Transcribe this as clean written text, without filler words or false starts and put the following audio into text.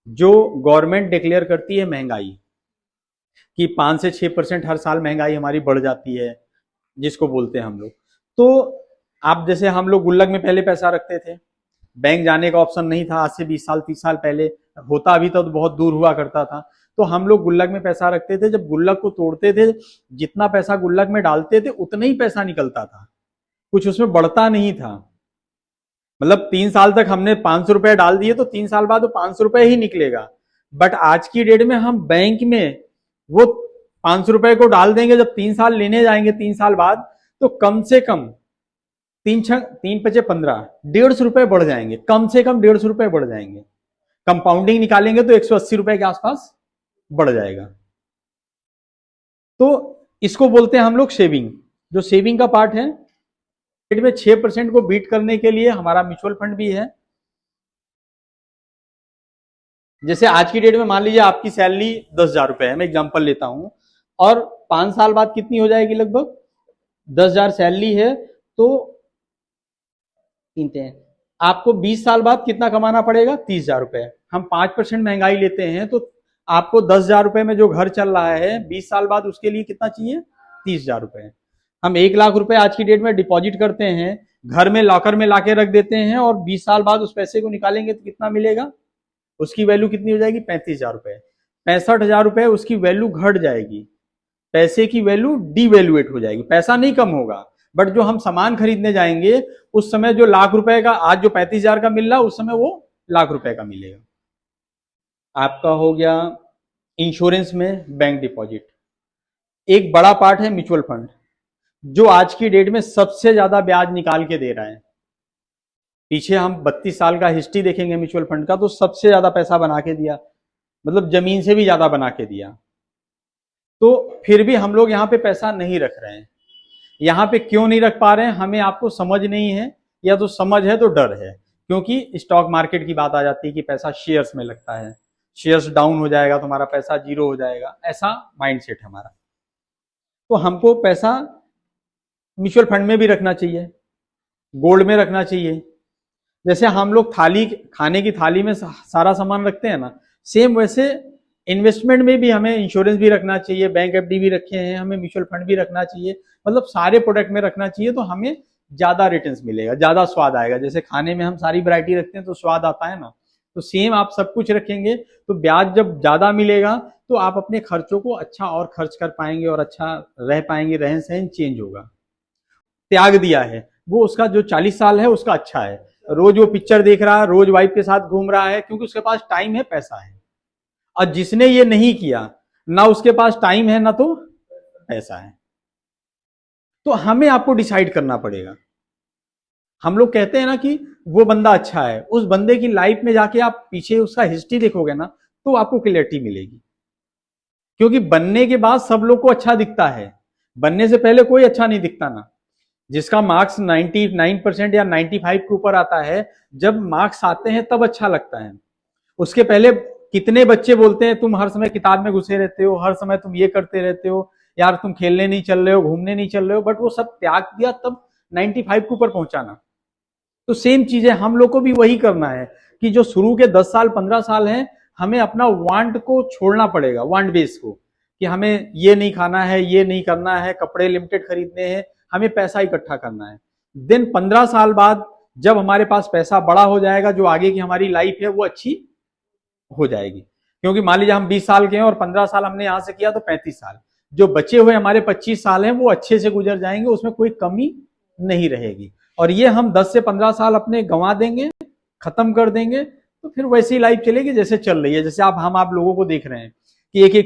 जो government declare करती है महंगाई कि 5 से 6% हर साल महंगाई हमारी बढ़ जाती है, जिसको बोलते हैं हम लोग। तो आप जैसे हम लोग गुल्लक में पहले पैसा रखते थे, बैंक जाने का ऑप्शन नहीं था, आज से 20 साल 30 साल पहले होता अभी तो बहुत दूर हुआ करता था। तो हम लोग गुल्लक में पैसा रखते थे, जब गुल्लक को तोड़ते थे जितना पैसा गुल्लक में डालते थे उतना ही पैसा निकलता था, कुछ उसमें बढ़ता नहीं था। मतलब 3 साल तक हमने 500 रुपए डाल दिए तो 3 साल बाद वो 500 रुपए ही निकलेगा। बट आज की डेट में हम बैंक में वो 500 रुपए को डाल देंगे, जब 3 साल लेने जाएंगे 3 साल बाद, तो कम से कम 3 6 3 5 15 150 रुपए बढ़ जाएंगे, कम से कम 150 रुपए बढ़ जाएंगे। कंपाउंडिंग निकालेंगे तो 180 रुपए के आसपास बढ़ जाएगा। तो इसको बोलते हैं हम लोग सेविंग। जो सेविंग का पार्ट है, में 6% को बीट करने के लिए हमारा म्यूचुअल फंड भी है। जैसे आज की डेट में मान लीजिए आपकी सैलरी 10,000 रुपए है, मैं एग्जांपल लेता हूं, और 5 साल बाद कितनी हो जाएगी, लगभग 10,000 सैलरी है, तो आपको 20 साल बाद कितना कमाना पड़ेगा, 30,000 रुपए। हम 5% महंगाई लेते हैं तो आपको 10,000 रुपए में जो घर चल रहा है 20 साल बाद उसके लिए कितना चाहिए, 30,000 रुपए। हम 1 लाख रुपए आज की डेट में डिपॉजिट करते हैं, घर में लॉकर में लाके रख देते हैं, और 20 साल बाद उस पैसे को निकालेंगे तो कितना मिलेगा, उसकी वैल्यू कितनी हो जाएगी, 35,000 रुपए। 65,000 रुपए उसकी वैल्यू घट जाएगी, पैसे की वैल्यू डिवैल्यूएट हो जाएगी। पैसा नहीं कम होगा, बट जो हम सामान खरीदने जाएंगे उस समय जो लाख रुपए का आज जो 35,000 का मिल रहा उस समय वो लाख रुपए का मिलेगा। आपका हो गया इंश्योरेंस में बैंक डिपॉजिट। एक बड़ा पार्ट है म्यूचुअल फंड, जो आज की डेट में सबसे ज्यादा ब्याज निकाल के दे रहा है। पीछे हम 32 साल का हिस्ट्री देखेंगे म्यूचुअल फंड का, तो सबसे ज्यादा पैसा बना के दिया, मतलब जमीन से भी ज्यादा बना के दिया। तो फिर भी हम लोग यहाँ पे पैसा नहीं रख रहे हैं। यहाँ पे क्यों नहीं रख पा रहे हैं, हमें आपको समझ नहीं है, या तो समझ है तो डर है। क्योंकि स्टॉक मार्केट की बात आ जाती है कि पैसा शेयर्स में लगता है, शेयर्स डाउन हो जाएगा तो हमारा पैसा जीरो हो जाएगा, ऐसा माइंडसेट है हमारा। तो हमको पैसा म्यूचुअल फंड में भी रखना चाहिए, गोल्ड में रखना चाहिए। जैसे हम लोग थाली, खाने की थाली में सारा सामान रखते हैं ना, सेम वैसे इन्वेस्टमेंट में भी हमें इंश्योरेंस भी रखना चाहिए, बैंक एफडी भी रखे हैं, हमें म्यूचुअल फंड भी रखना चाहिए, मतलब सारे प्रोडक्ट में रखना चाहिए। तो हमें ज्यादा रिटर्न्स मिलेगा, ज्यादा स्वाद आएगा। जैसे खाने में हम सारी वैरायटी रखते हैं तो स्वाद आता है ना, तो सेम आप सब कुछ रखेंगे तो ब्याज जब ज्यादा मिलेगा तो आप अपने खर्चों को अच्छा और खर्च कर पाएंगे और अच्छा रह पाएंगे, रहन सहन चेंज होगा। त्याग दिया है वो, उसका जो 40 साल है उसका अच्छा है, रोज वो पिक्चर देख रहा है, रोज वाइफ के साथ घूम रहा है, क्योंकि उसके पास टाइम है, पैसा है। और जिसने ये नहीं किया, ना उसके पास टाइम है ना तो पैसा है। तो हमें आपको डिसाइड करना पड़ेगा। हम लोग कहते हैं ना कि वो बंदा अच्छा है, उस बंदे की लाइफ में जाके आप पीछे उसका हिस्ट्री देखोगे ना तो आपको क्लियरिटी मिलेगी। क्योंकि बनने के बाद सब लोग को अच्छा दिखता है, बनने से पहले कोई अच्छा नहीं दिखता ना। जिसका मार्क्स 99% या 95 के ऊपर आता है, जब मार्क्स आते हैं तब अच्छा लगता है। उसके पहले कितने बच्चे बोलते हैं तुम हर समय किताब में घुसे रहते हो, हर समय तुम ये करते रहते हो, यार तुम खेलने नहीं चल रहे हो, घूमने नहीं चल रहे हो, बट वो सब त्याग दिया तब 95 के ऊपर पहुंचाना। तो सेम चीज है, हम लोग को भी वही करना है कि जो शुरू के 10 साल 15 साल है, हमें अपना वांट को छोड़ना पड़ेगा, वांट बेस को, कि हमें ये नहीं खाना है, ये नहीं करना है, कपड़े लिमिटेड खरीदने हैं, हमें पैसा इकट्ठा करना है। देन 15 साल बाद जब हमारे पास पैसा बड़ा हो जाएगा, जो आगे की हमारी लाइफ है वो अच्छी हो जाएगी। क्योंकि मान लीजिए हम 20 साल के हैं और 15 साल हमने यहां से किया तो 35 साल, जो बचे हुए हमारे 25 साल हैं वो अच्छे से गुजर जाएंगे, उसमें कोई कमी नहीं रहेगी। और ये हम 10 से 15 साल अपने गंवा देंगे, खत्म कर देंगे, तो फिर वैसी लाइफ चलेगी जैसे चल रही है। जैसे आप लोगों को देख रहे हैं कि एक एक